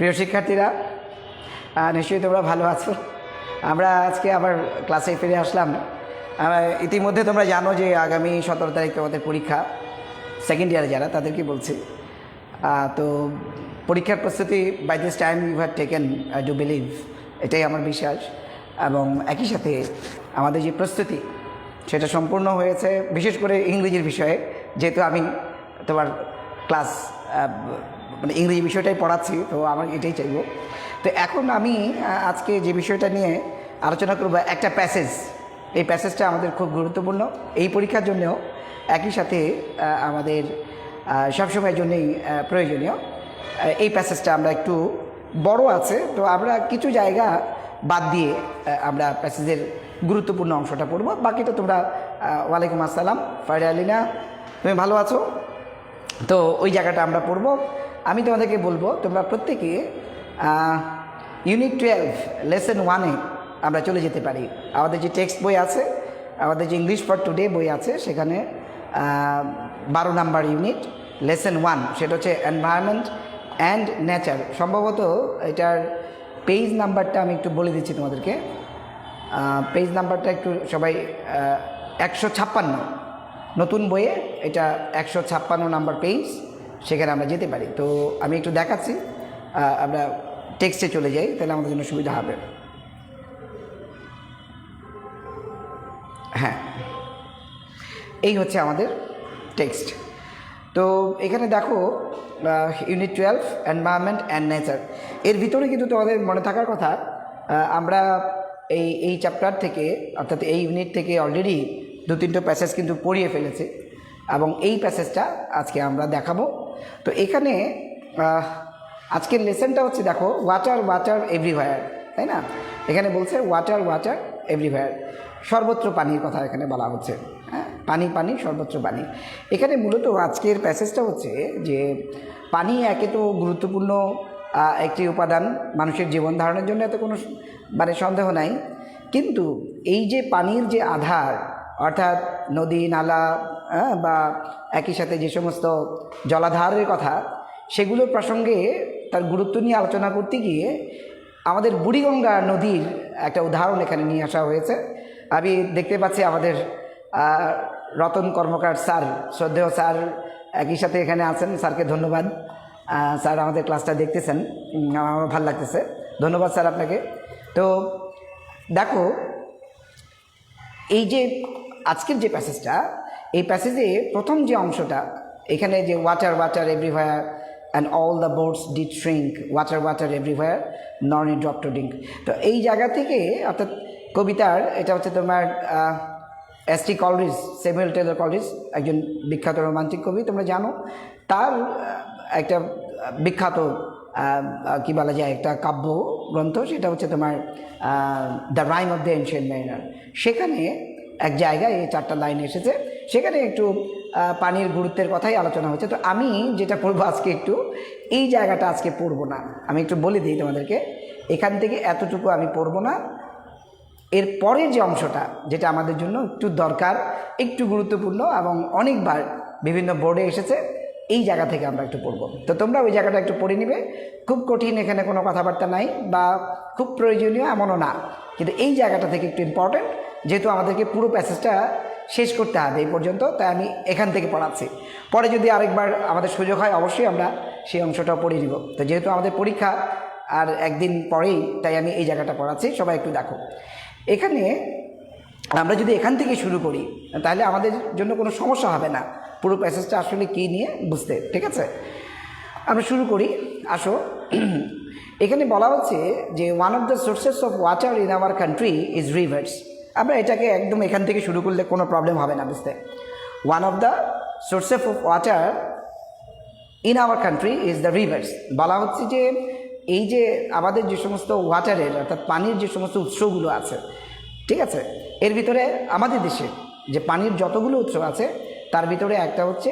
প্রিয় শিক্ষার্থীরা, নিশ্চয়ই তোমরা ভালো আছো। আমরা আজকে আবার ক্লাসে ফিরে আসলাম। ইতিমধ্যে তোমরা জানো যে আগামী 17 তারিখ তোমাদের পরীক্ষা, সেকেন্ড ইয়ারে যারা তাদেরকে বলছি। তো পরীক্ষার প্রস্তুতি by this time you have taken, I do believe, এটাই আমার বিশ্বাস। এবং একই সাথে আমাদের যে প্রস্তুতি সেটা সম্পূর্ণ হয়েছে, বিশেষ করে ইংরেজির বিষয়ে, যেহেতু আমি তোমার ক্লাস মানে ইংরেজি বিষয়টাই পড়াচ্ছি, তো আমার এটাই চাইব। তো এখন আমি আজকে যে বিষয়টা নিয়ে আলোচনা করব, একটা প্যাসেজ। এই প্যাসেজটা আমাদের খুব গুরুত্বপূর্ণ এই পরীক্ষার জন্যও, একই সাথে আমাদের সবসময়ের জন্যই প্রয়োজনীয়। এই প্যাসেজটা আমরা একটু বড় আছে, তো আমরা কিছু জায়গা বাদ দিয়ে আমরা প্যাসেজের গুরুত্বপূর্ণ অংশটা পড়ব। বাকিটা তোমরা, ওয়ালাইকুম আসসালাম ফারিয়া আলিনা, তুমি ভালো আছো? তো ওই জায়গাটা আমরা পড়ব। আমি তোমাদেরকে বলবো তোমরা প্রত্যেকে ইউনিট 12 লেসন 1-এ আমরা চলে যেতে পারি। আমাদের যে টেক্সট বই আছে, আমাদের যে ইংলিশ ফর টুডে বই আছে, সেখানে 12 নাম্বার ইউনিট লেসন 1, সেটা হচ্ছে এনভায়রনমেন্ট অ্যান্ড নেচার। সম্ভবত এটার পেজ নাম্বারটা আমি একটু বলে দিচ্ছি তোমাদেরকে। পেজ নাম্বারটা একটু সবাই, 156 নতুন বইয়ে এটা 156 নাম্বার পেজ, সেখানে আমরা যেতে পারি। তো আমি একটু দেখাচ্ছি, আমরা টেক্সটে চলে যাই, তাহলে আমাদের জন্য সুবিধা হবে। হ্যাঁ, এই হচ্ছে আমাদের টেক্সট। তো এখানে দেখো ইউনিট 12 এনভায়রনমেন্ট অ্যান্ড নেচার। এর ভিতরে কিন্তু তোমাদের মনে থাকার কথা, আমরা এই চ্যাপ্টার থেকে, অর্থাৎ এই ইউনিট থেকে অলরেডি 2-3টা প্যাসেজ কিন্তু পড়িয়ে ফেলেছি, এবং এই প্যাসেজটা আজকে আমরা দেখাবো। তো এখানে আজকের লেসনটা হচ্ছে, দেখো, ওয়াটার ওয়াটার এভরিওয়্যার, তাই না? এখানে বলছে ওয়াটার ওয়াটার এভরিওয়্যার, সর্বত্র পানির কথা এখানে বলা হচ্ছে। হ্যাঁ, পানি পানি সর্বত্র পানি। এখানে মূলত আজকের প্যাসেজটা হচ্ছে যে পানি একে তো গুরুত্বপূর্ণ একটি উপাদান মানুষের জীবন ধারণের জন্য, এত কোনো মানে সন্দেহ নাই। কিন্তু এই যে পানির যে আধার, অর্থাৎ নদী নালা বা একই সাথে যে সমস্ত জলাধারের কথা, সেগুলোর প্রসঙ্গে তার গুরুত্ব নিয়ে আলোচনা করতে গিয়ে আমাদের বুড়িগঙ্গা নদীর একটা উদাহরণ এখানে নিয়ে আসা হয়েছে। আমি দেখতে পাচ্ছি আমাদের রতন কর্মকার স্যার, শ্রদ্ধেয় স্যার, একই সাথে এখানে আছেন। স্যারকে ধন্যবাদ, স্যার আমাদের ক্লাসটা দেখতেছেন, আমার ভালো লাগতেছে, ধন্যবাদ স্যার আপনাকে। তো দেখো, এই যে আজকের যে প্যাসেজটা, এই প্যাসেজে প্রথম যে অংশটা, এখানে যে water water everywhere and all the boats did shrink, water water everywhere non A drop to drink. তো এই জায়গা থেকে, অর্থাৎ কবিতার, এটা হচ্ছে তোমার S T. Coleridge, Samuel Taylor Coleridge, একজন বিখ্যাত রোমান্টিক কবি, তোমরা জানো। তার একটা বিখ্যাত কী বলা যায়, একটা কাব্য গ্রন্থ, সেটা হচ্ছে তোমার the Rime of the Ancient Mariner. সেখানে এক জায়গায় এই 4টা লাইন এসেছে, সেখানে একটু পানির গুরুত্বের কথাই আলোচনা হচ্ছে। তো আমি যেটা পড়বো আজকে, একটু এই জায়গাটা আজকে পড়বো না, আমি একটু বলে দিই তোমাদেরকে। এখান থেকে এতটুকু আমি পড়বো না। এর পরের যে অংশটা, যেটা আমাদের জন্য একটু দরকার, একটু গুরুত্বপূর্ণ, এবং অনেকবার বিভিন্ন বোর্ডে এসেছে, এই জায়গা থেকে আমরা একটু পড়ব। তো তোমরা ওই জায়গাটা একটু পড়ে নিবে। খুব কঠিন এখানে কোনো কথাবার্তা নাই, বা খুব প্রয়োজনীয় এমনও না, কিন্তু এই জায়গাটা থেকে একটু ইম্পর্টেন্ট, যেহেতু আমাদেরকে পুরো প্যাসেজটা শেষ করতে হবে এই পর্যন্ত, তাই আমি এখান থেকে পড়াচ্ছি। পরে যদি আরেকবার আমাদের সুযোগ হয়, অবশ্যই আমরা সেই অংশটাও পড়ে নিব। তো যেহেতু আমাদের পরীক্ষা আর একদিন পরেই, তাই আমি এই জায়গাটা পড়াচ্ছি, সবাই একটু দেখো। এখানে আমরা যদি এখান থেকে শুরু করি, তাহলে আমাদের জন্য কোনো সমস্যা হবে না পুরো প্যাসেজটা আসলে কী নিয়ে বুঝতে, ঠিক আছে? আমরা শুরু করি, আসো। এখানে বলা হচ্ছে যে one of the sources of water in our country is rivers. আমরা এটাকে একদম এখান থেকে শুরু করলে কোনো প্রবলেম হবে না বুঝতে। One of the sources of water in our country is the rivers. বলা হচ্ছে যে এই যে আমাদের যে সমস্ত ওয়াটারের, অর্থাৎ পানির যে সমস্ত উৎসগুলো আছে, ঠিক আছে, এর ভিতরে আমাদের দেশে যে পানির যতগুলো উৎস আছে, তার ভিতরে একটা হচ্ছে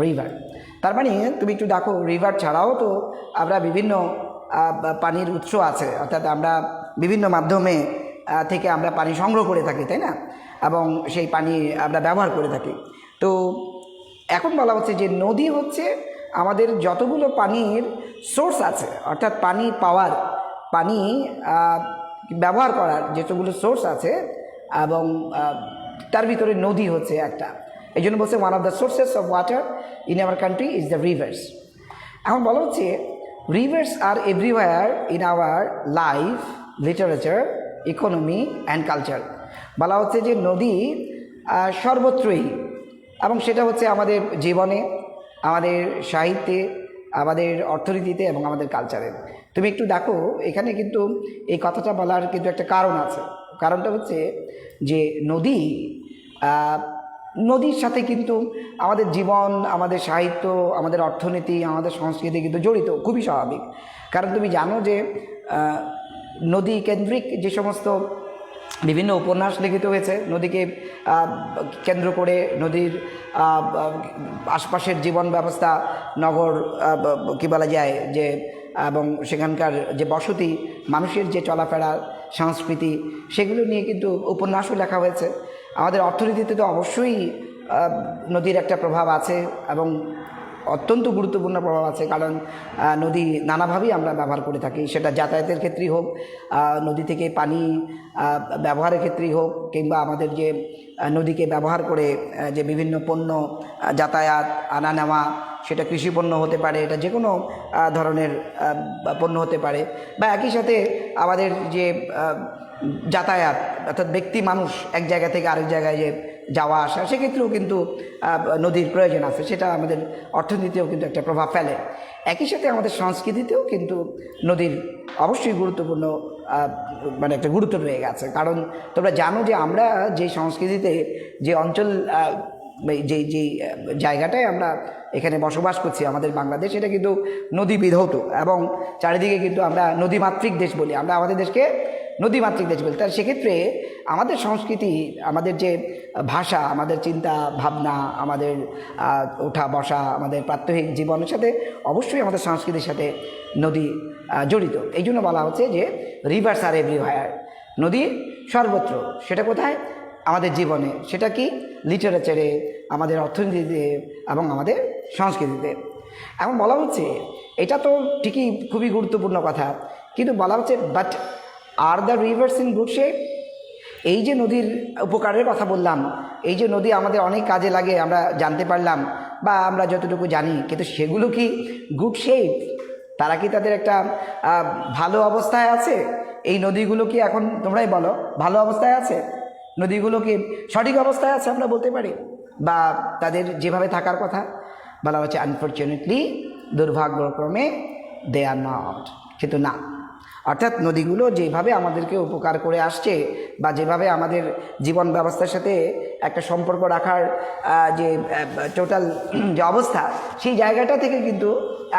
রিভার। তার মানে তুমি একটু দেখো, রিভার ছাড়াও তো আমরা বিভিন্ন পানির উৎস আছে, অর্থাৎ আমরা বিভিন্ন মাধ্যমে থেকে আমরা পানি সংগ্রহ করে থাকি, তাই না? এবং সেই পানি আমরা ব্যবহার করে থাকি। তো এখন বলা হচ্ছে যে নদী হচ্ছে আমাদের যতগুলো পানির সোর্স আছে, অর্থাৎ পানি পাওয়ার, পানি ব্যবহার করার যেগুলো সোর্স আছে, এবং তার ভিতরে নদী হচ্ছে একটা। এই জন্য বলছে one of the sources of water in our country is the rivers. এখন বলা হচ্ছে rivers are everywhere in our life, literature, economy and culture. বলা হচ্ছে যে নদী সর্বত্রই, এবং সেটা হচ্ছে আমাদের জীবনে, আমাদের সাহিত্যে, আমাদের অর্থনীতিতে এবং আমাদের কালচারে। তুমি একটু দেখো, এখানে কিন্তু এই কথাটা বলার কিন্তু একটা কারণ আছে। কারণটা হচ্ছে যে নদীর সাথে কিন্তু আমাদের জীবন, আমাদের সাহিত্য, আমাদের অর্থনীতি, আমাদের সংস্কৃতি কিন্তু জড়িত, খুবই স্বাভাবিক। কারণ তুমি জানো যে নদী কেন্দ্রিক যে সমস্ত বিভিন্ন উপন্যাস লিখিত হয়েছে, নদীকে কেন্দ্র করে, নদীর আশপাশের জীবন ব্যবস্থা, নগর কী বলা যায় যে, এবং সেখানকার যে বসতি, মানুষের যে চলাফেরা, সংস্কৃতি, সেগুলো নিয়ে কিন্তু উপন্যাসও লেখা হয়েছে। আমাদের অর্থনীতিতে তো অবশ্যই নদীর একটা প্রভাব আছে, এবং অত্যন্ত গুরুত্বপূর্ণ প্রভাব আছে। কারণ নদী নানাভাবেই আমরা ব্যবহার করে থাকি, সেটা যাতায়াতের ক্ষেত্রেই হোক, নদী থেকে পানি ব্যবহারের ক্ষেত্রেই হোক, কিংবা আমাদের যে নদীকে ব্যবহার করে যে বিভিন্ন পণ্য যাতায়াত, আনা নেওয়া, সেটা কৃষি পণ্য হতে পারে, এটা যে কোনো ধরনের পণ্য হতে পারে, বা একই সাথে আমাদের যে যাতায়াত, অর্থাৎ ব্যক্তি মানুষ এক জায়গা থেকে আরেক জায়গায় যে যাওয়া আসা, সেক্ষেত্রেও কিন্তু নদীর প্রয়োজন আছে। সেটা আমাদের অর্থনীতিতেও কিন্তু একটা প্রভাব ফেলে। একই সাথে আমাদের সংস্কৃতিতেও কিন্তু নদীর অবশ্যই গুরুত্বপূর্ণ মানে একটা গুরুত্ব রয়ে গেছে। কারণ তোমরা জানো যে আমরা যে সংস্কৃতিতে, যে অঞ্চল, যেই জায়গাটায় আমরা এখানে বসবাস করছি, আমাদের বাংলাদেশ, এটা কিন্তু নদী বিধৌত, এবং চারিদিকে কিন্তু আমরা নদীমাতৃক দেশ বলি, আমরা আমাদের দেশকে নদীমাতৃক দেশ বলি। তার সেক্ষেত্রে আমাদের সংস্কৃতি, আমাদের যে ভাষা, আমাদের চিন্তা ভাবনা, আমাদের ওঠা বসা, আমাদের প্রাত্যহিক জীবনের সাথে অবশ্যই আমাদের সংস্কৃতির সাথে নদী জড়িত। এই জন্য বলা হচ্ছে যে রিভার্স আর এভরিওয়্যার, নদী সর্বত্র। সেটা কোথায়? আমাদের জীবনে। সেটা কি? লিটারেচারে, আমাদের অর্থনীতিতে এবং আমাদের সংস্কৃতিতে। এখন বলা হচ্ছে, এটা তো ঠিকই খুবই গুরুত্বপূর্ণ কথা, কিন্তু বলা হচ্ছে but are the rivers in good shape? এই যে নদীর উপকারের কথা বললাম, এই যে নদী আমাদের অনেক কাজে লাগে আমরা জানতে পারলাম, বা আমরা যতটুকু জানি, কিন্তু সেগুলো কি গুড শেপ? তারা কি তাদের একটা ভালো অবস্থায় আছে? এই নদীগুলো কি এখন, তোমরাই বলো, ভালো অবস্থায় আছে? নদীগুলো কি সঠিক অবস্থায় আছে আমরা বলতে পারি? বা তাদের যেভাবে থাকার কথা বলা হচ্ছে, আনফর্চুনেটলি, দুর্ভাগ্যক্রমে, দে আর নট। কিন্তু না, অর্থাৎ নদীগুলো যেভাবে আমাদেরকে উপকার করে আসছে, বা যেভাবে আমাদের জীবন ব্যবস্থার সাথে একটা সম্পর্ক রাখার যে টোটাল যে অবস্থা, সেই জায়গাটা থেকে কিন্তু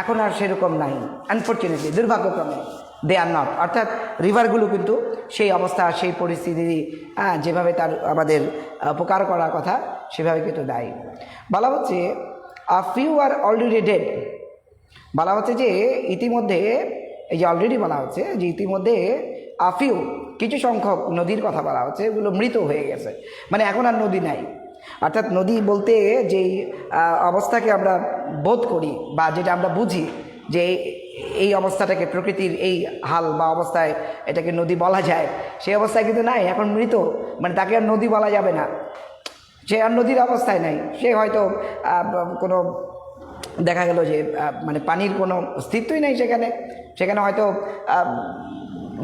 এখন আর সেরকম নাই। আনফর্চুনেটলি, দুর্ভাগ্যক্রমে, দে আর নট। অর্থাৎ রিভারগুলো কিন্তু সেই অবস্থা, সেই পরিস্থিতি, যেভাবে তার আমাদের উপকার করার কথা, সেভাবে কিন্তু দেয়। বলা হচ্ছে a few are already dead. বলা হচ্ছে যে ইতিমধ্যে, এই যে অলরেডি বলা হচ্ছে যে ইতিমধ্যে আফিউ, কিছু সংখ্যক নদীর কথা বলা হচ্ছে, এগুলো মৃত হয়ে গেছে, মানে এখন আর নদী নাই। অর্থাৎ নদী বলতে যেই অবস্থাকে আমরা বোধ করি, বা যেটা আমরা বুঝি যে এই অবস্থাটাকে, প্রকৃতির এই হাল বা অবস্থায় এটাকে নদী বলা যায়, সেই অবস্থায় কিন্তু নাই, এখন মৃত। মানে তাকে আর নদী বলা যাবে না, সে আর নদীর অবস্থায় নাই। সে হয়তো কোনো দেখা গেল যে মানে পানির কোনো অস্তিত্বই নেই সেখানে, সেখানে হয়তো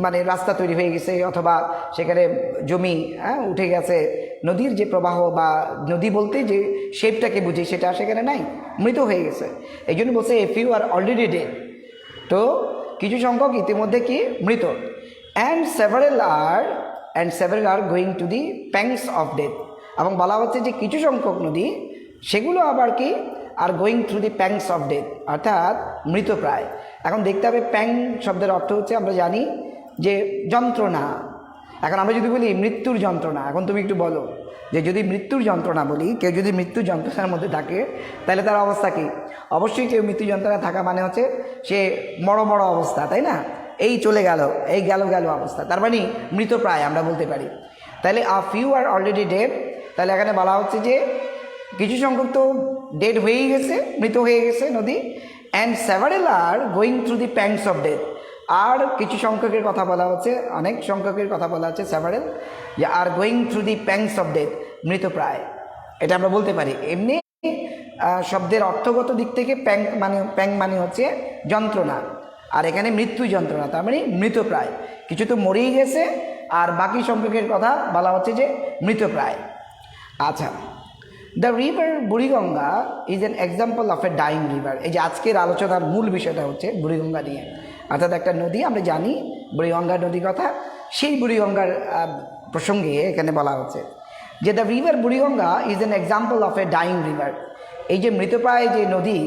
মানে রাস্তা তৈরি হয়ে গেছে, অথবা সেখানে জমি উঠে গেছে। নদীর যে প্রবাহ, বা নদী বলতে যে শেপটাকে বুঝি, সেটা সেখানে নাই, মৃত হয়ে গেছে। এই জন্য বলছে a few are already dead. তো কিছু সংখ্যক ইতিমধ্যে কি মৃত। And several are going to the pangs of death. এবং বলা হচ্ছে যে কিছু সংখ্যক নদী, সেগুলো আবার কি, আর going through the pangs of death, অর্থাৎ মৃতপ্রায়। এখন দেখতে হবে, প্যাং শব্দের অর্থ হচ্ছে, আমরা জানি যে যন্ত্রণা। এখন আমরা যদি বলি মৃত্যুর যন্ত্রণা, এখন তুমি একটু বলো যে যদি মৃত্যুর যন্ত্রণা বলি, কেউ যদি মৃত্যুর যন্ত্রণার মধ্যে থাকে, তাহলে তার অবস্থা কী? অবশ্যই কেউ মৃত্যু যন্ত্রণা থাকা মানে হচ্ছে সে বড় বড় অবস্থা, তাই না? এই চলে গেল, এই গেল অবস্থা, তার মানে মৃতপ্রায় আমরা বলতে পারি। তাহলে a few are already dead, তাহলে এখানে বলা হচ্ছে যে কিছু সংখ্যক তো ডেড হয়েই গেছে, মৃত হয়ে গেছে নদী। And several are going through the pangs of death. আর কিছু সংখ্যকের কথা বলা হচ্ছে, অনেক সংখ্যকের কথা বলা হচ্ছে সেভারেল, যে are going through the pangs of death, মৃতপ্রায়। এটা আমরা বলতে পারি। এমনি শব্দের অর্থগত দিক থেকে প্যাং মানে হচ্ছে যন্ত্রণা, আর এখানে মৃত্যু যন্ত্রণা, তার মানে মৃতপ্রায়। কিছু তো মরেই গেছে, আর বাকি সংখ্যকের কথা বলা হচ্ছে যে মৃতপ্রায়। আচ্ছা, the river Buriganga is an example of A dyeing river. এই যে আজকের আলোচনার মূল বিষয়টা হচ্ছে বুড়িগঙ্গা নিয়ে, অর্থাৎ একটা নদী, আমরা জানি বুড়িগঙ্গা নদীর কথা, সেই বুড়িগঙ্গার প্রসঙ্গে এখানে বলা হচ্ছে যে the river Buriganga is an example of A dyeing river. এই যে মৃতপ্রায় যে নদী,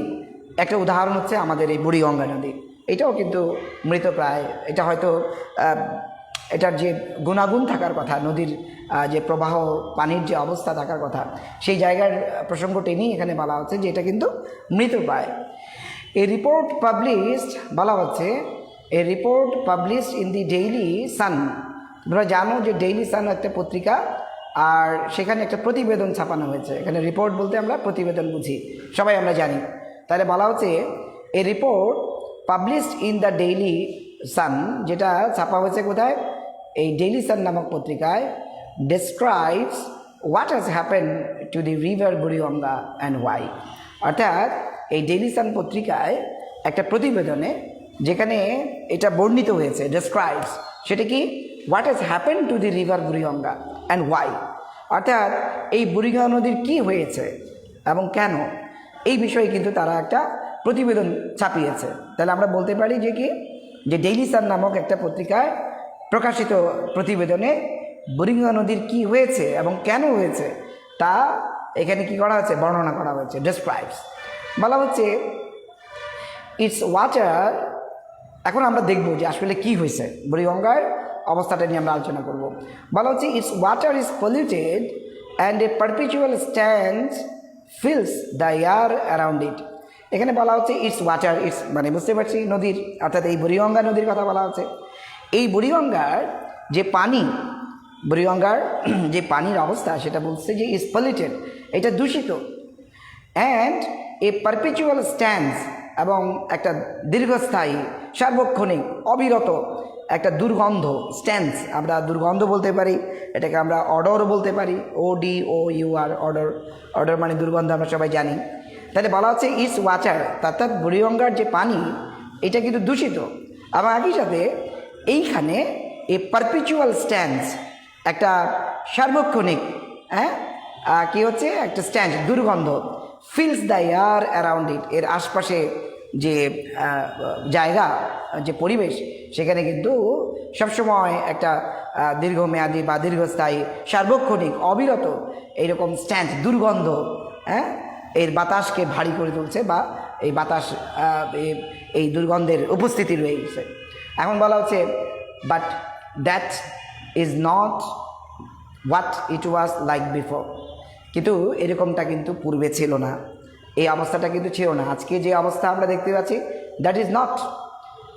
একটা উদাহরণ হচ্ছে আমাদের এই বুড়িগঙ্গা নদী। এটাও কিন্তু মৃতপ্রায়। এটা হয়তো এটার যে গুণাগুণ থাকার কথা, নদীর যে প্রবাহ, পানির যে অবস্থা থাকার কথা, সেই জায়গার প্রসঙ্গ টেনেই এখানে বলা হচ্ছে যে এটা কিন্তু মৃতপ্রায়। এ রিপোর্ট পাবলিশড, বলা হচ্ছে a report published in the Daily Sun. তোমরা জানো যে ডেইলি সান একটা পত্রিকা, আর সেখানে একটা প্রতিবেদন ছাপানো হয়েছে। এখানে রিপোর্ট বলতে আমরা প্রতিবেদন বুঝি, সবাই আমরা জানি। তাহলে বলা হচ্ছে a report published in the Daily Sun, যেটা ছাপা হয়েছে কোথায়, এই ডেইলি সান নামক পত্রিকায়, describes what has happen to the river Buriganga and why. অর্থাৎ এই ডেইলি সান পত্রিকায় একটা প্রতিবেদনে যেখানে এটা বর্ণিত হয়েছে, ডেসক্রাইবস, সেটা কি, what has happen to the river Buriganga and why. অর্থাৎ এই বুড়িগঙ্গা নদীর কী হয়েছে এবং কেন, এই বিষয়ে কিন্তু তারা একটা প্রতিবেদন ছাপিয়েছে। তাহলে আমরা বলতে পারি যে কি, যে ডেইলি সান নামক একটা পত্রিকায় প্রকাশিত প্রতিবেদনে বুড়িগঙ্গা নদীর কী হয়েছে এবং কেন হয়েছে তা এখানে কি করা হয়েছে, বর্ণনা করা হয়েছে, ডেসক্রাইবস। বলা হচ্ছে ইটস ওয়াটার। এখন আমরা দেখব যে আসলে কি হয়েছে, বুড়িগঙ্গার অবস্থাটা নিয়ে আমরা আলোচনা করব। বলা হচ্ছে it's water is polluted and a perpetual stands feels the air around ইট। এখানে বলা হচ্ছে ইটস ওয়াটার, ইটস মানে বুঝতে পারছি নদীর, অর্থাৎ এই বুড়িগঙ্গা নদীর কথা বলা হচ্ছে। এই বুড়িগঙ্গার যে পানি, বুড়িগঙ্গার যে পানির অবস্থা, সেটা বলছে যে ইজ পলিউটেড, এটা দূষিত। অ্যান্ড এ পারপিচুয়াল স্ট্যান্ডস, এবং একটা দীর্ঘস্থায়ী, সার্বক্ষণিক, অবিরত একটা দুর্গন্ধ, স্ট্যান্ডস আমরা দুর্গন্ধ বলতে পারি, এটাকে আমরা অডর বলতে পারি, ODOUR, অডর। অডর মানে দুর্গন্ধ, আমরা সবাই জানি। তাহলে বলা হচ্ছে ইটস ওয়াটার, অর্থাৎ বুড়িগঙ্গার যে পানি, এটা কিন্তু দূষিত। এবং একই সাথে এইখানে এ পারপিচুয়াল স্ট্যান্ডস, একটা সার্বক্ষণিক, কি হচ্ছে, একটা স্ট্যান্ড, দুর্গন্ধ, ফিলস দ্য এয়ার অ্যারাউন্ড ইট, এর আশপাশে যে জায়গা, যে পরিবেশ, সেখানে কিন্তু সবসময় একটা দীর্ঘমেয়াদী বা দীর্ঘস্থায়ী, সার্বক্ষণিক, অবিরত এইরকম স্ট্যান্ড, দুর্গন্ধ, এর বাতাসকে ভারী করে তুলছে, বা এই বাতাস, এই দুর্গন্ধের উপস্থিতি রয়েছে। এখন বলা হচ্ছে but that is not what it was like before. কিন্তু এরকমটা কিন্তু পূর্বে ছিল না, এই অবস্থাটা কিন্তু ছিল না। আজকে যে অবস্থা আমরা দেখতে পাচ্ছি, দ্যাট ইজ নট,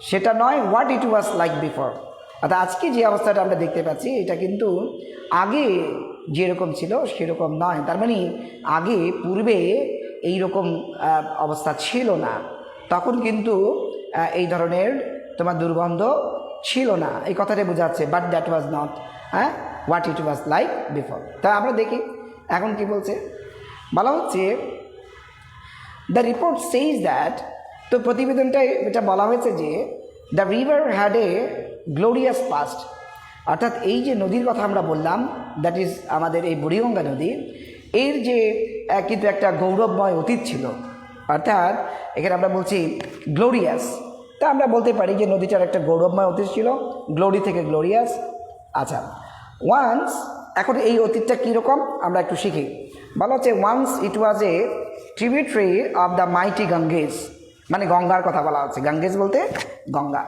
সেটা নয় what it was like before. অর্থাৎ আজকে যে অবস্থাটা আমরা দেখতে পাচ্ছি, এটা কিন্তু আগে যেরকম ছিল সেরকম নয়। তার মানে আগে, পূর্বে এইরকম অবস্থা ছিল না, তখন কিন্তু এই ধরনের তোমার দুর্গন্ধ ছিল না, এই কথাটাই বোঝাচ্ছে। But that was not what it was like before. তা আমরা দেখি এখন কি বলছে। বলা হচ্ছে দ্য রিপোর্ট সেইজ দ্যাট, তো প্রতিবেদনটায় এটা বলা হয়েছে যে the river had a glorious past. অর্থাৎ এই যে নদীর কথা আমরা বললাম, দ্যাট ইজ আমাদের এই বুড়িগঙ্গা নদী, এর যে কিন্তু একটা গৌরবময় অতীত ছিল। অর্থাৎ এখানে আমরা বলছি গ্লোরিয়াস, তা আমরা বলতে পারি যে নদীটার একটা গৌরবময় অতীত ছিল, গ্লোরি থেকে গ্লোরিয়াস। আচ্ছা, ওয়ান্স, এখন এই অতীতটা কীরকম আমরা একটু শিখি। বলা হচ্ছে once it was a tributary of the mighty Ganges, মানে গঙ্গার কথা বলা হচ্ছে, গাঙ্গেস বলতে গঙ্গা।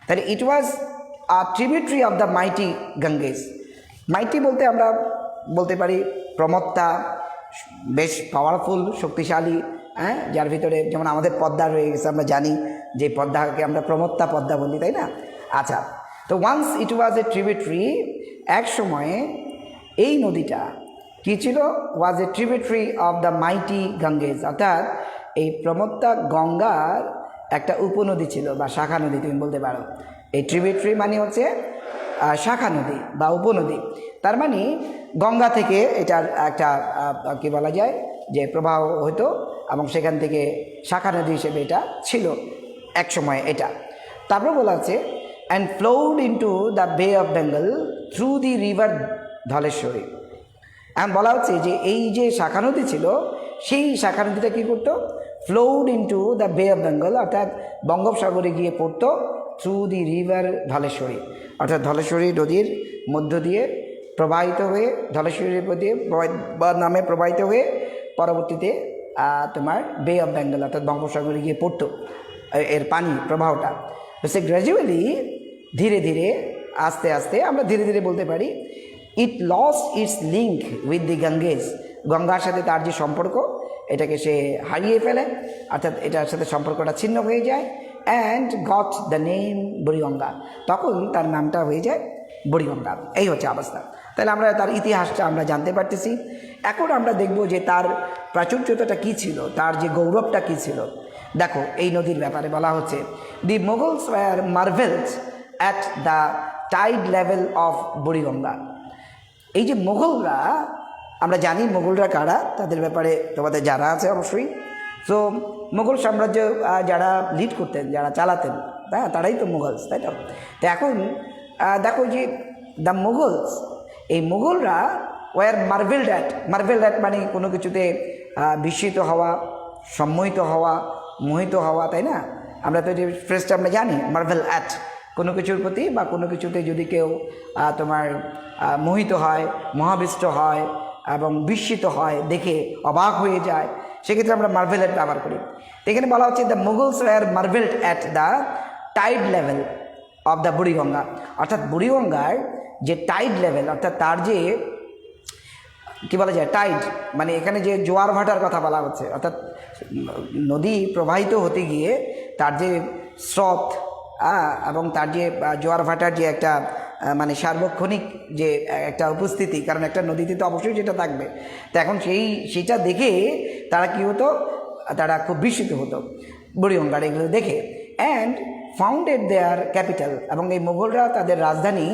তাহলে it was a tributary of the mighty Ganges. Mighty বলতে আমরা বলতে পারি প্রমত্তা, বেশ পাওয়ারফুল, শক্তিশালী, যার ভিতরে যেমন আমাদের পদ্মা রয়ে গেছে, আমরা জানি যে পদ্মাকে আমরা প্রমত্তা পদ্মা বলি, তাই না? আচ্ছা, তো once it was a tributary, এক সময়ে এই নদীটা কী ছিল, was a tributary of the mighty Ganges. অর্থাৎ এই প্রমত্তা গঙ্গার একটা উপনদী ছিল বা শাখা নদী তুমি বলতে পারো। এই ট্রিবিউটারি মানে হচ্ছে শাখা নদী বা উপনদী, তার মানে গঙ্গা থেকে এটার একটা কি বলা যায় যে প্রবাহ হতো এবং সেখান থেকে শাখা নদী হিসেবে এটা ছিল এক সময় এটা। তারপর বলা আছে অ্যান্ড ফ্লোড ইন্টু দ্য বে of Bengal through the river Dhaleshwari. এখন বলা হচ্ছে যে এই যে শাখা নদী ছিল সেই শাখা নদীটা কী করতো, ফ্লোড ইন্টু দ্য বে অফ বেঙ্গল অর্থাৎ বঙ্গোপসাগরে গিয়ে পড়তো থ্রু দি রিভার ধলেশ্বরী, অর্থাৎ ধলেশ্বরী নদীর মধ্য দিয়ে প্রবাহিত হয়ে ধলেশ্বরীর প্রতি নামে প্রবাহিত হয়ে পরবর্তীতে তোমার বে অফ বেঙ্গল অর্থাৎ বঙ্গোপসাগরে গিয়ে পড়তো এর পানি প্রবাহটা। তো সে গ্র্যাজুয়ালি ধীরে ধীরে আস্তে আস্তে আমরা ধীরে ধীরে বলতে পারি it lost its link with the Ganges, গঙ্গার সাথে তার যে সম্পর্ক এটাকে সে হারিয়ে ফেলে, অর্থাৎ এটার সাথে সম্পর্কটা ছিন্ন হয়ে যায়। And got the name Buriganga, তখন তার নামটা হয়ে যায় বুড়িগঙ্গা। এই হচ্ছে অবস্থা। তাহলে আমরা তার ইতিহাসটা আমরা জানতে পারতেছি। এখন আমরা দেখব যে তার প্রাচুর্যতাটা কী ছিল, তার যে গৌরবটা কী ছিল। দেখো এই নদীর ব্যাপারে বলা হচ্ছে the Mughals were marvels at the tide level of Buriganga. এই যে মোগলরা, আমরা জানি মোগলরা কারা, তাদের ব্যাপারে তোমাদের জানা আছে অবশ্যই। তো মোগল সাম্রাজ্য যারা লিড করতেন, যারা চালাতেন, হ্যাঁ তারাই তো মোগলস, তাই তো। তো এখন দেখো যে দ্য মোগলস, এই মোগলরা ওয়ার মার্ভেলড অ্যাট মানে কোনো কিছুতে বিস্মিত হওয়া, সম্মোহিত হওয়া, মোহিত হওয়া, তাই না। আমরা তো যে ফ্রেজটা আমরা জানি মার্ভেল অ্যাট, কোনো কিছুর প্রতি বা কোনো কিছুতে যদি কেউ তোমার মোহিত হয়, মহাবিষ্ট হয় এবং বিস্মিত হয়, দেখে অবাক হয়ে যায়, সেক্ষেত্রে আমরা মার্ভেল অ্যাট ব্যবহার করি। এখানে বলা হচ্ছে the Mughals were marvelled at the tide level of the Buriganga, অর্থাৎ বুড়িগঙ্গার যে টাইড লেভেল, অর্থাৎ তার যে কী বলা যায় টাইড, মানে এখানে যে জোয়ার ভাটার কথা বলা হচ্ছে, অর্থাৎ নদী প্রবাহিত হতে গিয়ে তার যে স্রোত এবং তার যে জোয়ার ভাটার যে একটা মানে সার্বক্ষণিক যে একটা উপস্থিতি, কারণ একটা নদীতে তো অবশ্যই যেটা থাকবে। তো এখন সেটা দেখে তারা কী হতো, তারা খুব বিস্মিত হতো বুড়িগঙ্গার এগুলো দেখে। অ্যান্ড ফাউন্ডেড দেয়ার ক্যাপিটাল, এবং এই মোগলরা তাদের রাজধানী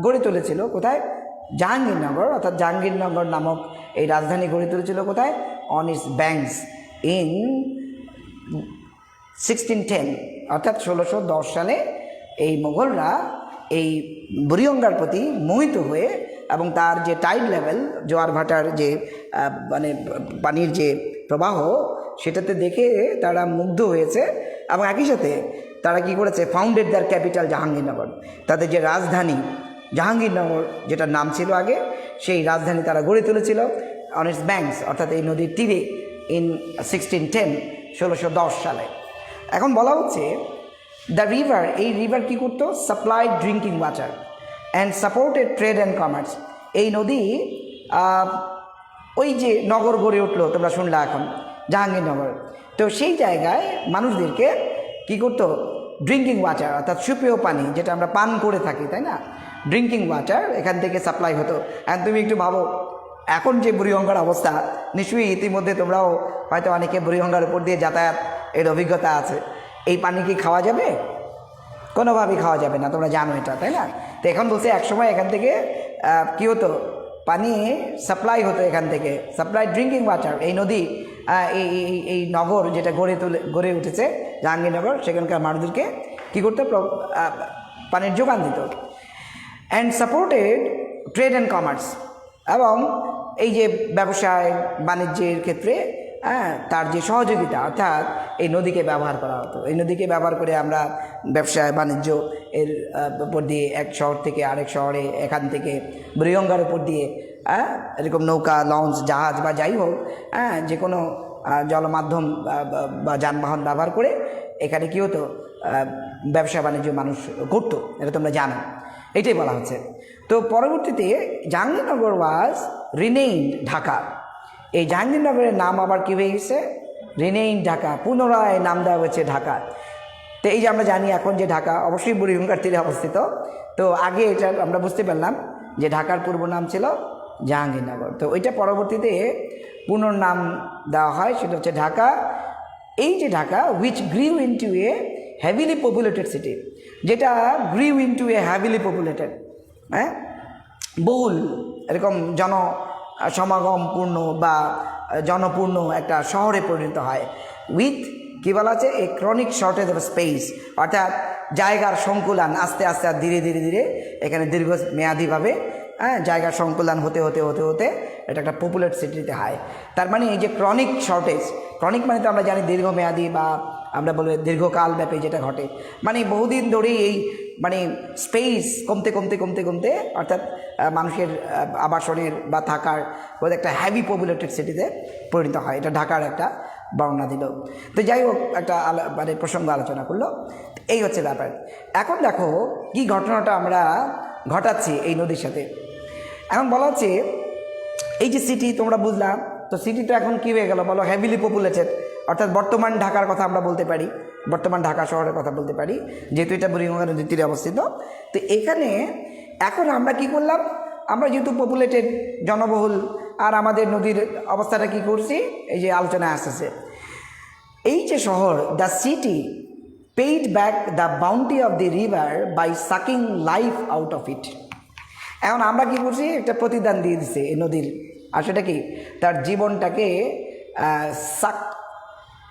গড়ে তুলেছিল কোথায়, জাহাঙ্গীরনগর, অর্থাৎ জাহাঙ্গীরনগর নামক এই রাজধানী গড়ে তুলেছিল কোথায়, অন ইটস ব্যাঙ্কস ইন 1610, অর্থাৎ 1610 সালে এই মোগলরা এই বুড়িগঙ্গার প্রতি মোহিত হয়ে এবং তার যে টাইড লেভেল, জোয়ার ভাটার যে মানে পানির যে প্রবাহ, সেটাতে দেখে তারা মুগ্ধ হয়েছে এবং একই সাথে তারা কি করেছে, ফাউন্ডেড দেয়ার ক্যাপিটাল জাহাঙ্গীরনগর, তাদের যে রাজধানী জাহাঙ্গীরনগর যেটার নাম ছিল আগে, সেই রাজধানী তারা গড়ে তুলেছিল অন ইটস ব্যাঙ্কস, অর্থাৎ এই নদীর তীরে ইন 1610, 1610 সালে। এখন বলা হচ্ছে দ্য রিভার, এই রিভার কী করতো, supplied drinking water and supported trade and commerce. এই নদী ওই যে নগর গড়ে উঠলো, তোমরা শুনলা এখন জাহাঙ্গীরনগর, তো সেই জায়গায় মানুষদেরকে কী করতো, ড্রিঙ্কিং ওয়াটার অর্থাৎ সুপেয় পানি যেটা আমরা পান করে থাকি, তাই না, ড্রিঙ্কিং ওয়াটার এখান থেকে সাপ্লাই হতো। এখন তুমি একটু ভাবো এখন যে বুড়িগঙ্গার অবস্থা, নিশ্চয়ই ইতিমধ্যে তোমরাও হয়তো অনেকে বুড়িগঙ্গার উপর দিয়ে যাতায়াত এর অভিজ্ঞতা আছে। এই পানি কি খাওয়া যাবে? কোনোভাবেই খাওয়া যাবে না, তোমরা জানো এটা, তাই না। তো এখন বলছে একসময় এখান থেকে কী হতো, পানি সাপ্লাই হতো এখান থেকে, সাপ্লাই ড্রিঙ্কিং ওয়াটার। এই নদী এই নগর যেটা গড়ে উঠেছে জাহাঙ্গীরনগর, সেখানকার মানুষদেরকে কী করতো, পানির যোগান দিত। And supported trade and commerce, এবং এই যে ব্যবসায় বাণিজ্যের ক্ষেত্রে তার যে সহযোগিতা, অর্থাৎ এই নদীকে ব্যবহার করা হতো। এই নদীকে ব্যবহার করে আমরা ব্যবসায় বাণিজ্য এর উপর দিয়ে এক শহর থেকে আরেক শহরে, এখান থেকে বুড়িগঙ্গার উপর দিয়ে এরকম নৌকা, লঞ্চ, জাহাজ বা যাই হোক যে কোনো জলমাধ্যম বা যানবাহন ব্যবহার করে এখানে কী হতো, ব্যবসা বাণিজ্য মানুষ করতো, এটা তোমরা জানো, এটাই বলা হচ্ছে। তো পরবর্তীতে জাহাঙ্গীরনগর ওয়াজ রিনেইন্ড ঢাকা। এই জাহাঙ্গীরনগরের নাম আবার কী হয়ে গেছে, রিনেইন্ড ঢাকা, পুনরায় নাম দেওয়া হয়েছে ঢাকা। তো এই যে আমরা জানি এখন যে ঢাকা অবশ্যই বুড়িগঙ্গার তীরে অবস্থিত, তো আগে এটা আমরা বুঝতে পারলাম যে ঢাকার পূর্ব নাম ছিল জাহাঙ্গীরনগর। তো ওইটা পরবর্তীতে পুনর্নাম দেওয়া হয়, সেটা হচ্ছে ঢাকা। এই যে Dhaka which গ্রিউ into a heavily populated city, যেটা গ্রিউ ইনটু এ হেভিলি পপুলেটেড, হ্যাঁ, বহুল এরকম সমাগমপূর্ণ বা জনপূর্ণ একটা শহরে পরিণত হয়। উইথ কী বলা আছে, এ ক্রনিক শর্টেজ অফ স্পেস, অর্থাৎ জায়গার সংকুলান আস্তে আস্তে আর ধীরে ধীরে ধীরে এখানে দীর্ঘমেয়াদীভাবে জায়গার সংকুলান হতে হতে হতে হতে এটা একটা পপুলেট সিটিতে হয়। তার মানে এই যে ক্রনিক শর্টেজ, ক্রনিক মানে তো আমরা জানি দীর্ঘমেয়াদী বা আমরা বলবো দীর্ঘকাল ব্যাপী যেটা ঘটে, মানে বহুদিন ধরেই এই মানে স্পেস কমতে কমতে কমতে কমতে অর্থাৎ মানুষের আবাসনের বা থাকার একটা হ্যাভি পপুলেটেড সিটিতে পরিণত হয়। এটা ঢাকার একটা বর্ণনা দিল। তো যাই হোক, একটা মানে প্রসঙ্গ আলোচনা করলো, এই হচ্ছে ব্যাপার। এখন দেখো কি ঘটনাটা আমরা ঘটাচ্ছি এই নদীর সাথে। এখন বলা হচ্ছে এই যে সিটি তোমরা বুঝলাম, তো সিটিটা এখন কী হয়ে গেল বলো, হেভিলি পপুলেটেড, অর্থাৎ বর্তমান ঢাকার কথা আমরা বলতে পারি, বর্তমান ঢাকা শহরের কথা বলতে পারি, যেহেতু এটা বুড়িগঙ্গা নদীর তীরে অবস্থিত। তো এখানে এখন আমরা কি করলাম, আমরা যেহেতু পপুলেটেড জনবহুল, আর আমাদের নদীর অবস্থাটা কি করছি, এই যে আলোচনায় আসতেছে এই যে শহর, the city paid back the bounty of the river by sucking life out of it. এখন আমরা কি করছি, একটা প্রতিদান দিয়ে দিচ্ছে এই নদীর, আর সেটা কি, তার জীবনটাকে সাক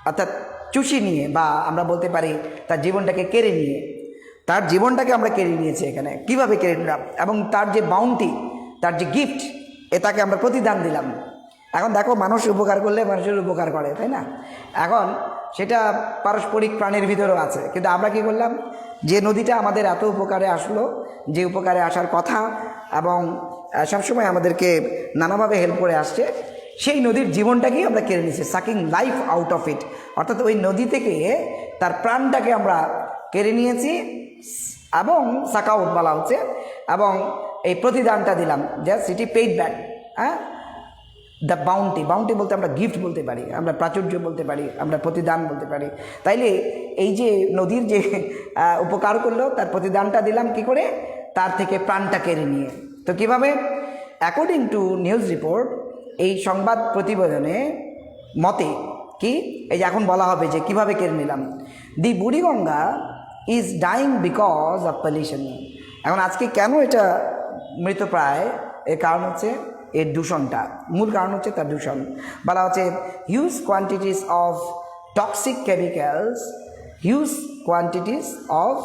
অর্থাৎ চুষি নিয়ে, বা আমরা বলতে পারি তার জীবনটাকে কেড়ে নিয়ে, তার জীবনটাকে আমরা কেড়ে নিয়েছি এখানে। কিভাবে কেড়ে নিলাম, এবং তার যে বাউন্টি, তার যে গিফট, এটাকে আমরা প্রতিদান দিলাম। এখন দেখো, মানুষ উপকার করলে মানুষের উপকার করে, তাই না? এখন সেটা পারস্পরিক প্রাণীর ভিতরেও আছে, কিন্তু আমরা কি করলাম, যে নদীটা আমাদের এত উপকারে আসলো, যে উপকারে আসার কথা এবং সবসময় আমাদেরকে নানাভাবে হেল্প করে আসছে, সেই নদীর জীবনটাকেই আমরা কেড়ে নিয়েছি, সাকিং লাইফ আউট অফ ইট, অর্থাৎ ওই নদী থেকে তার প্রাণটাকে আমরা কেড়ে নিয়েছি, এবং সাক আউট বলা হচ্ছে, এবং এই প্রতিদানটা দিলাম, যে সিটি পেইড ব্যাক, হ্যাঁ, দ্য বাউন্টি, বাউন্টি বলতে আমরা গিফট বলতে পারি, আমরা প্রাচুর্য বলতে পারি, আমরা প্রতিদান বলতে পারি। তাইলে এই যে নদীর যে উপকার করলো, তার প্রতিদানটা দিলাম কি করে, তার থেকে প্রাণটা কেড়ে নিয়ে। তো কীভাবে? অ্যাকর্ডিং টু নিউজ রিপোর্ট, এই সংবাদ প্রতিবেদনে মতে কি, এই যে এখন বলা হবে যে কিভাবে কেড়ে নিলাম, the Buriganga is dying because of pollution. এখন আজকে কেন এটা মৃতপ্রায়, এর কারণ হচ্ছে এর দূষণটা, মূল কারণ হচ্ছে তার দূষণ। বলা হচ্ছে huge quantities of toxic chemicals, huge quantities of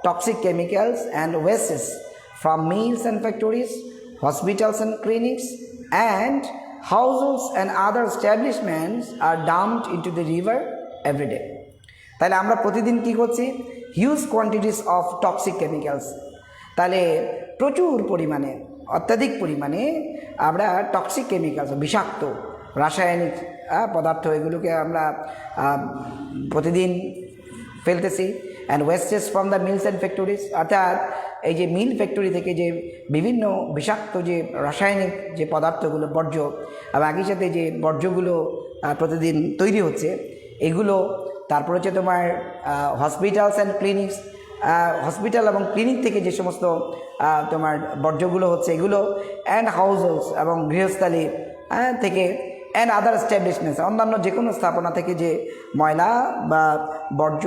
toxic chemicals and wastes from mills and factories, hospitals and clinics, and households and other establishments are dumped into the river every day. তাহলে আমরা প্রতিদিন কি করছি, huge quantities of toxic chemicals, তাহলে প্রচুর পরিমাণে, অত্যাধিক পরিমাণে আমরা টক্সিক কেমিক্যালস, বিষাক্ত রাসায়নিক পদার্থ, এগুলোকে আমরা প্রতিদিন ফেলতেছি। And wastage from the mills and factories, অর্থাৎ এই যে মিল ফ্যাক্টরি থেকে যে বিভিন্ন বিষাক্ত যে রাসায়নিক যে পদার্থগুলো, বর্জ্য, এবং একই সাথে যে বর্জ্যগুলো প্রতিদিন তৈরি হচ্ছে এগুলো, তারপর হচ্ছে তোমার হসপিটালস অ্যান্ড ক্লিনিক্স, হসপিটাল এবং ক্লিনিক থেকে যে সমস্ত তোমার বর্জ্যগুলো হচ্ছে এগুলো, অ্যান্ড হাউস হোল্ডস এবং গৃহস্থালী থেকে, অ্যান্ড আদার এস্টাবলিশমেন্টস, অন্যান্য যে কোনো স্থাপনা থেকে যে ময়লা বা বর্জ্য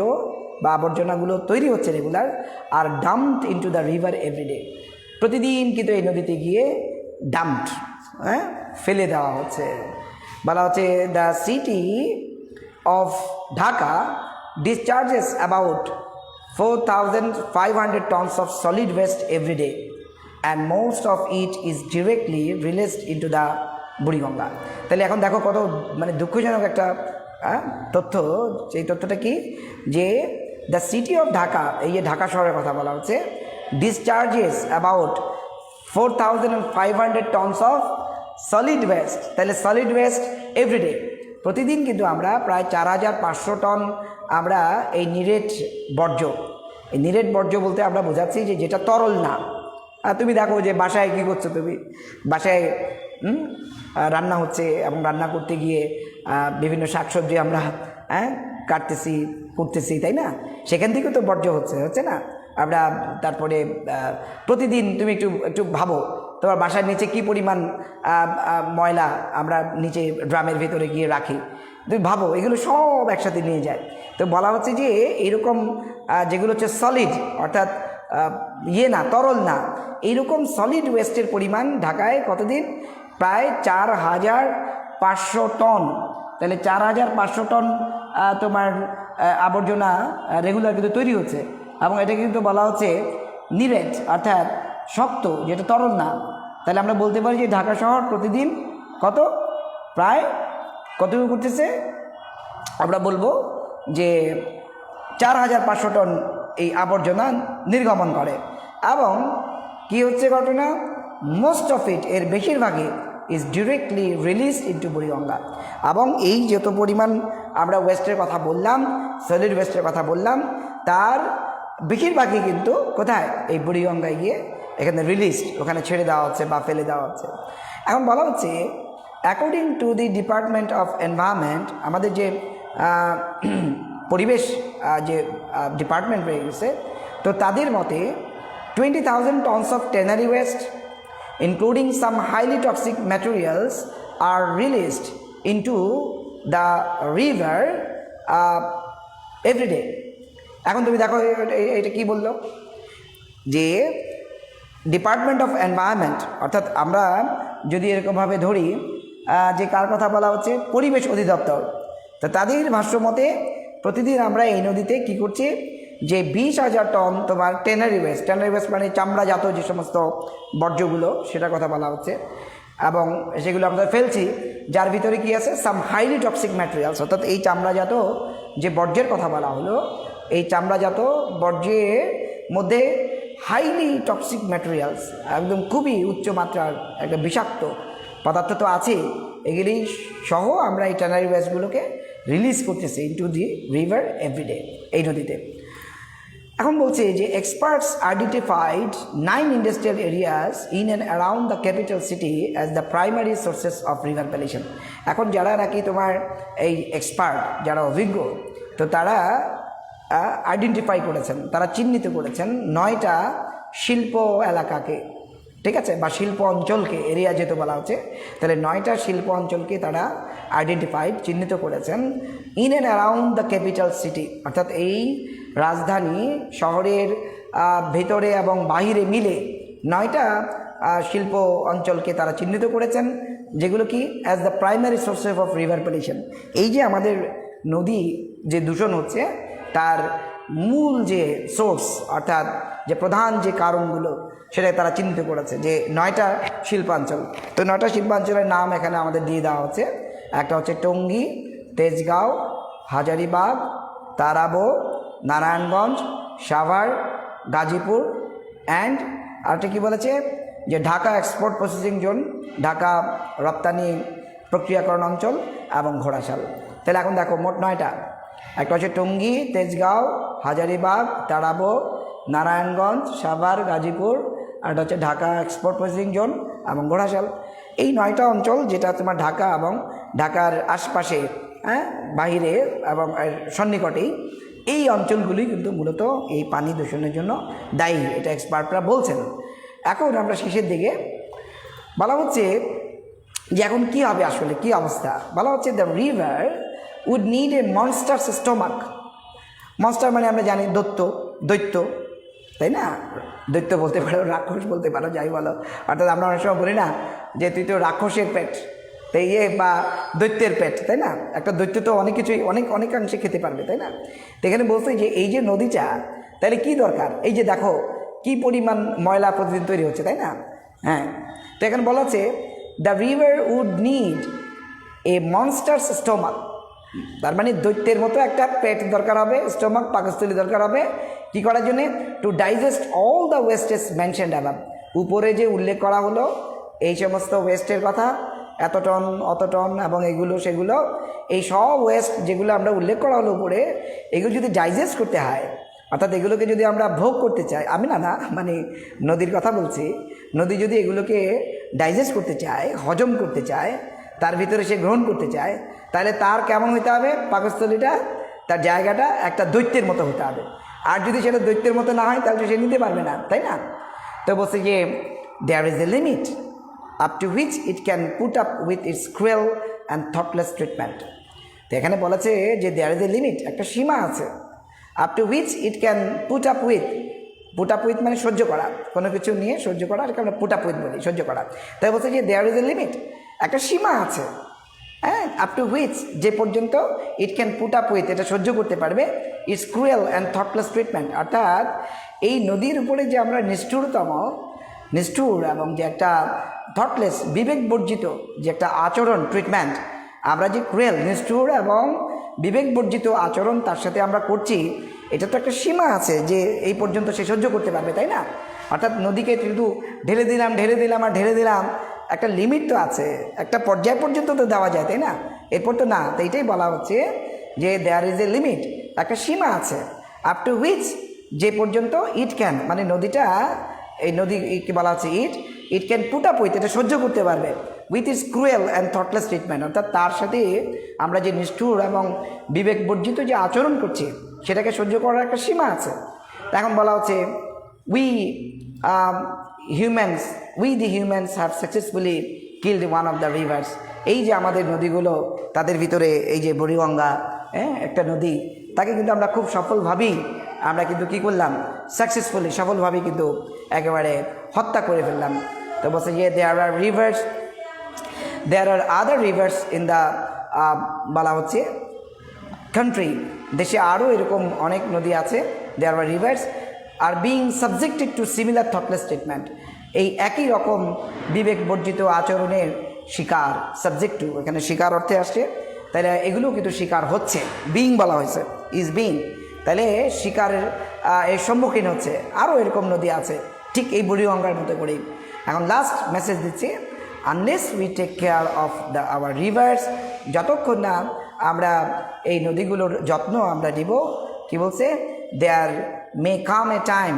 বা আবর্জনাগুলো তৈরি হচ্ছে regular, are dumped into the river everyday, প্রতিদিন কিন্তু এই নদীতে গিয়ে ডাম্পড, ফেলে দেওয়া হচ্ছে। বলা হচ্ছে the city of Dhaka discharges about 4,500 tons of solid waste every day, and most of it is directly released into the Buriganga. তাহলে এখন দেখো কত মানে দুঃখজনক একটা তথ্য। সেই তথ্যটা কি, যে দ্য সিটি অফ ঢাকা, এই যে ঢাকা শহরের কথা বলা হচ্ছে, discharges about 4,500 tons of solid waste. তাহলে সলিড ওয়েস্ট এভরিডে, প্রতিদিন কিন্তু আমরা প্রায় 4,500 টন আমরা এই নিরেট বর্জ্য, এই নিরেট বর্জ্য বলতে আমরা বোঝাচ্ছি যে যেটা তরল না। তুমি দেখো যে বাসায় কী করছো, তুমি বাসায় রান্না হচ্ছে, এবং রান্না করতে গিয়ে বিভিন্ন শাকসবজি আমরা কাটতেছি, কুটতেছি, তাই না? সেখান থেকেও তো বর্জ্য হচ্ছে না আমরা। তারপরে প্রতিদিন তুমি একটু ভাবো, তোমার বাসার নিচে কি পরিমাণ ময়লা আমরা নিচে ড্রামের ভিতরে গিয়ে রাখি, তুমি ভাবো এগুলো সব একসাথে নিয়ে যায়। তো বলা হচ্ছে যে এইরকম যেগুলো হচ্ছে সলিড, অর্থাৎ না তরল না, এইরকম সলিড ওয়েস্টের পরিমাণ ঢাকায় কতদিন? প্রায় 4,500 টন। তাহলে 4,500 টন তোমার আবর্জনা রেগুলার কিন্তু তৈরি হচ্ছে, এবং এটা কিন্তু বলা হচ্ছে নিরেট, অর্থাৎ শক্ত, যেটা তরল না। তাহলে আমরা বলতে পারি যে ঢাকা শহর প্রতিদিন কত, প্রায় কতটুকু করতেছে? আমরা বলবো যে 4,500 টন এই আবর্জনা নির্গমন করে। এবং কি হচ্ছে ঘটনা? মোস্ট অফ ইট, এর বেশিরভাগই is directly released into Buriganga. এবং এই যত পরিমাণ আমরা ওয়েস্টের কথা বললাম, সলিড ওয়েস্টের কথা বললাম, তার বেশিরভাগই কিন্তু কোথায়? এই বুড়িগঙ্গায় গিয়ে এখানে রিলিজড, ওখানে ছেড়ে দেওয়া হচ্ছে বা ফেলে দেওয়া হচ্ছে। এখন বলা হচ্ছে according to the department of environment, আমাদের যে পরিবেশ যে ডিপার্টমেন্ট রয়ে গেছে, তো তাদের মতে 20,000 tons of tannery waste including some highly toxic materials are released into the river every day. এখন তুমি দেখো এটা কি বললো, যে ডিপার্টমেন্ট অফ এনভায়রনমেন্ট, অর্থাৎ আমরা যদি এরকমভাবে ধরি যে কার কথা বলা হচ্ছে? পরিবেশ অধিদপ্তর। তো তাদের ভাষ্যমতে প্রতিদিন আমরা এই নদীতে কি করছি, যে 20,000 টন তোমার ট্যানারি ওয়েস্ট মানে চামড়াজাত যে সমস্ত বর্জ্যগুলো, সেটার কথা বলা হচ্ছে, এবং সেগুলো আমরা ফেলছি, যার ভিতরে কি আছে? সাম হাইলি টক্সিক ম্যাটেরিয়ালস, অর্থাৎ এই চামড়াজাত যে বর্জ্যের কথা বলা হলো, এই চামড়াজাত বর্জ্যের মধ্যে হাইলি টক্সিক ম্যাটেরিয়ালস, একদম খুবই উচ্চমাত্রার একটা বিষাক্ত পদার্থ তো আছে, এগুলি সহ আমরা এই ট্যানারি ওয়েস্টগুলোকে রিলিজ করতেছি ইনটু দি রিভার এভরিডে, এই নদীতে। এখন বলছে যে experts identified 9 industrial areas in and around the capital city as the primary sources of river pollution. এখন যারা নাকি তোমার এই এক্সপার্ট, যারা অভিজ্ঞ, তো তারা আইডেন্টিফাই করেছেন, তারা চিহ্নিত করেছেন 9টা শিল্প এলাকাকে, ঠিক আছে, বা শিল্প অঞ্চলকে, এরিয়া যেহেতু বলা হচ্ছে, তাহলে 9টা শিল্প অঞ্চলকে তারা আইডেন্টিফাইড, চিহ্নিত করেছেন in and around the capital city, অর্থাৎ এই রাজধানী শহরের ভেতরে এবং বাহিরে মিলে 9টা শিল্প অঞ্চলকে তারা চিহ্নিত করেছেন, যেগুলো কি as the primary sources of river pollution. এই যে আমাদের নদী যে দূষণ হচ্ছে, তার মূল যে সোর্স, অর্থাৎ যে প্রধান যে কারণগুলো, সেটাই তারা চিহ্নিত করেছে যে 9টা শিল্পাঞ্চল। তো 9টা শিল্পাঞ্চলের নাম এখানে আমাদের দিয়ে দেওয়া হচ্ছে। একটা হচ্ছে টঙ্গী, তেজগাঁও, হাজারিবাগ, তারাবো, নারায়ণগঞ্জ, সাভার, গাজীপুর, অ্যান্ড আরেকটা কী বলেছে যে Dhaka export processing zone, Dhaka রপ্তানি প্রক্রিয়াকরণ অঞ্চল এবং ঘোড়াশাল। তাহলে এখন দেখো মোট 9টা, একটা হচ্ছে টঙ্গী, তেজগাঁও, হাজারিবাগ, তারাবো, নারায়ণগঞ্জ, সাভার, গাজীপুর, আর এটা হচ্ছে ঢাকা এক্সপোর্ট প্রসেসিং জোন এবং ঘোড়াশাল। এই 9টা অঞ্চল, যেটা তোমার ঢাকা এবং ঢাকার আশপাশে, বাহিরে এবং সন্নিকটেই, এই অঞ্চলগুলি কিন্তু মূলত এই পানি দূষণের জন্য দায়ী, এটা এক্সপার্টরা বলছেন। এখন আমরা শেষের দিকে বলা হচ্ছে যে এখন কী হবে, আসলে কী অবস্থা। বলা হচ্ছে the river would need a monster stomach. Monster মানে আমরা জানি দৈত্য, তাই না? দৈত্য বলতে পারো, রাক্ষস বলতে পারো, যাই বলো, অর্থাৎ আমরা অনেক সময় বলি না যে তুই তো রাক্ষসের পেট, তাই বা দৈত্যের পেট, তাই না? একটা দৈত্য তো অনেক কিছুই অনেকাংশে খেতে পারবে, তাই না? তো এখানে বলছে যে এই যে নদীটা, তাহলে কি দরকার? এই যে দেখো কি পরিমাণ ময়লা প্রতিদিন তৈরি হচ্ছে, তাই না? হ্যাঁ, তো এখানে বলা আছে the river would need a monster's stomach, তার মানে দৈত্যের মতো একটা পেট দরকার হবে, স্টোমাক, পাকস্থলী দরকার হবে, কী করার জন্যে? Two digest all the wastage mentioned above. উপরে যে উল্লেখ করা হলো এই সমস্ত ওয়েস্টের কথা, এত টন, অত টন এবং এগুলো সেগুলো, এই সব ওয়েস্ট যেগুলো আমরা উল্লেখ করা হলো উপরে, এগুলো যদি ডাইজেস্ট করতে হয়, অর্থাৎ এগুলোকে যদি আমরা ভোগ করতে চাই, আমি না মানে নদীর কথা বলছি, নদী যদি এগুলোকে ডাইজেস্ট করতে চায়, হজম করতে চায়, তার ভিতরে সে গ্রহণ করতে চায়, তাহলে তার কেমন হতে হবে? পাকস্থলীটা, তার জায়গাটা একটা দৈত্যের মতো হতে হবে। আর যদি সেটা দৈত্যের মতো না হয়, তাহলে সে নিতে পারবে না, তাই না? তো বলছে যে there is a limit up to which it can put up with its cruel and thoughtless treatment. তো এখানে বলেছে যে দেয়ার ইজ এ লিমিট, একটা সীমা আছে, up to which it can put up with মানে সহ্য করা, কোনো কিছু নিয়ে সহ্য করা, আর আমরা পুট আপ উইথ বলি সহ্য করা। তাই বলছে যে দেয়ার ইজ এ লিমিট, একটা সীমা আছে, হ্যাঁ, আপ টু হুইচ যে পর্যন্ত it can put up with এটা সহ্য করতে পারবে it's cruel and thoughtless treatment, অর্থাৎ এই নদীর উপরে যে আমরা নিষ্ঠুর এবং যে একটা থটলেস বিবেক বর্জিত যে একটা আচরণ ট্রিটমেন্ট, আমরা যে ক্রুয়েল নিষ্ঠুর এবং বিবেক বর্জিত আচরণ তার সাথে আমরা করছি, এটা তো একটা সীমা আছে যে এই পর্যন্ত সে সহ্য করতে পারবে, তাই না? অর্থাৎ নদীকে শুধু ঢেলে দিলাম, একটা লিমিট তো আছে, একটা পর্যায় পর্যন্ত তো দেওয়া যায়, তাই না? এরপর তো না। তো এইটাই বলা হচ্ছে যে দেয়ার ইজ এ লিমিট, একটা সীমা আছে, আপ টু হুইচ যে পর্যন্ত ইট ক্যান মানে নদীটা, এই নদীকে বলা হচ্ছে it can put up with এটা সহ্য করতে পারবে with its cruel and thoughtless treatment, অর্থাৎ তার সাথে আমরা যে নিষ্ঠুর এবং বিবেক বর্জিত যে আচরণ করছি সেটাকে সহ্য করার একটা সীমা আছে। এখন বলা হচ্ছে we the humans have successfully killed one of the rivers, এই যে আমাদের নদীগুলো তাদের ভিতরে এই যে বুড়িগঙ্গা, হ্যাঁ, একটা নদী, তাকে কিন্তু আমরা খুব সফলভাবেই আমরা কিন্তু কী করলাম, সফলভাবেই কিন্তু একেবারে হত্যা করে ফেললাম। তো বলছে যে there are other rivers in the বলা হচ্ছে কান্ট্রি, দেশে আরও এরকম অনেক নদী আছে, there are rivers are being subjected to similar thoughtless treatment, এই একই রকম বিবেক বর্জিত আচরণের শিকার, সাবজেক্ট টু এখানে শিকার অর্থে আসছে, তাহলে এগুলো কিন্তু শিকার হচ্ছে, বিং বলা হয়েছে, ইজ বিং, তাহলে শিকারের এর সম্মুখীন হচ্ছে। আরও এরকম নদী আছে ঠিক এই বুড়িগঙ্গার মতো করেই। এখন লাস্ট মেসেজ দিচ্ছি, unless we take care of our rivers, যতক্ষণ না আমরা এই নদীগুলোর যত্ন আমরা নিব, কি বলছে, দেয়ার মে কাম এ টাইম,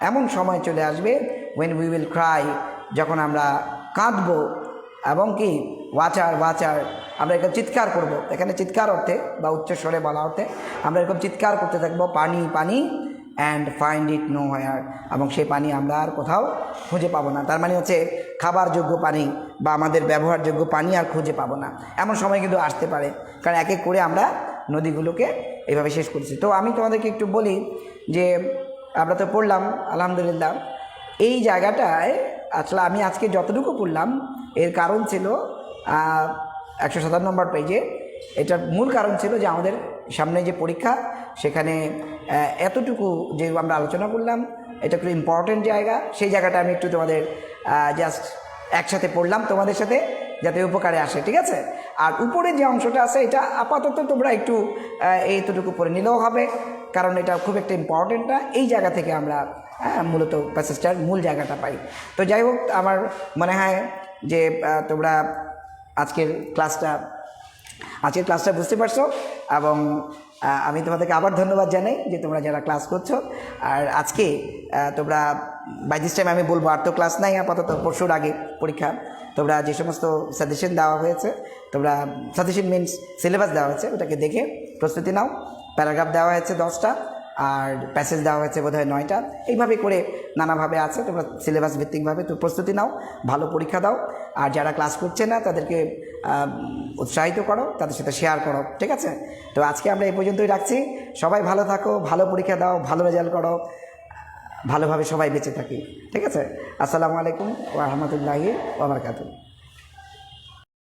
এমন সময় চলে আসবে ওয়েন উই উইল ক্রাই, যখন আমরা কাঁদবো, এবং কি ওয়াচার আমরা এরকম চিৎকার করব, এখানে চিৎকার অর্থে বা উচ্চস্বরে বলা অর্থে আমরা এরকম চিৎকার করতে থাকবো, পানি and find it know where, এবং সেই পানি আমরা আর কোথাও খুঁজে পাবো না। তার মানে হচ্ছে খাবার যোগ্য পানি বা আমাদের ব্যবহারযোগ্য পানি আর খুঁজে পাবো না, এমন সময় কিন্তু আসতে পারে, কারণ এক এক করে আমরা নদীগুলোকে এভাবে শেষ করছি। তো আমি তোমাদেরকে একটু বলি যে আমরা তো পড়লাম আলহামদুলিল্লাহ, এই জায়গাটায় আসলে আমি আজকে যতটুকু পড়লাম এর কারণ ছিল 157 নম্বর পেজে, এটার মূল কারণ ছিল যে আমাদের সামনে যে পরীক্ষা সেখানে এতটুকু যে আমরা আলোচনা করলাম এটা খুব ইম্পর্টেন্ট জায়গা, সেই জায়গাটা আমি একটু তোমাদের জাস্ট একসাথে পড়লাম তোমাদের সাথে, যাতে উপকারে আসে, ঠিক আছে? আর উপরে যে অংশটা আছে এটা আপাতত তোমরা একটু এইটুকু পড়ে নিলেও হবে, কারণ এটা খুব একটা ইম্পর্টেন্ট না, এই জায়গা থেকে আমরা মূলত প্যাসেজটার মূল জায়গাটা পাই। তো যাই হোক, আমার মনে হয় যে তোমরা আজকের ক্লাসটা বুঝতে পারছো, এবং আমি তোমাদেরকে আবার ধন্যবাদ জানাই যে তোমরা যারা ক্লাস করছো। আর আজকে তোমরা বাই দিস টাইম আমি বলবো, আর তো ক্লাস নাই আপাতত, পরশুর আগে পরীক্ষা, তোমরা যে সমস্ত সাজেশন দেওয়া হয়েছে, তোমরা সাজেশন মিনস সিলেবাস দেওয়া হয়েছে, ওটাকে দেখে প্রস্তুতি নাও। প্যারাগ্রাফ দেওয়া হয়েছে 10টা, আর প্যাসেজ দেওয়া হয়েছে বোধহয় 9টা, এইভাবে করে নানাভাবে আছে, তোমরা সিলেবাস ভিত্তিকভাবে তো প্রস্তুতি নাও, ভালো পরীক্ষা দাও। আর যারা ক্লাস করছে না তাদেরকে উৎসাহিত করো, তাদের সাথে শেয়ার করো, ঠিক আছে? তো আজকে আমরা এই পর্যন্তই রাখছি। সবাই ভালো থাকো, ভালো পরীক্ষা দাও, ভালো রেজাল্ট করো, ভালোভাবে সবাই বেঁচে থাকি, ঠিক আছে? আসসালামু আলাইকুম ওয়া রাহমাতুল্লাহি ওয়া বারাকাতুহু।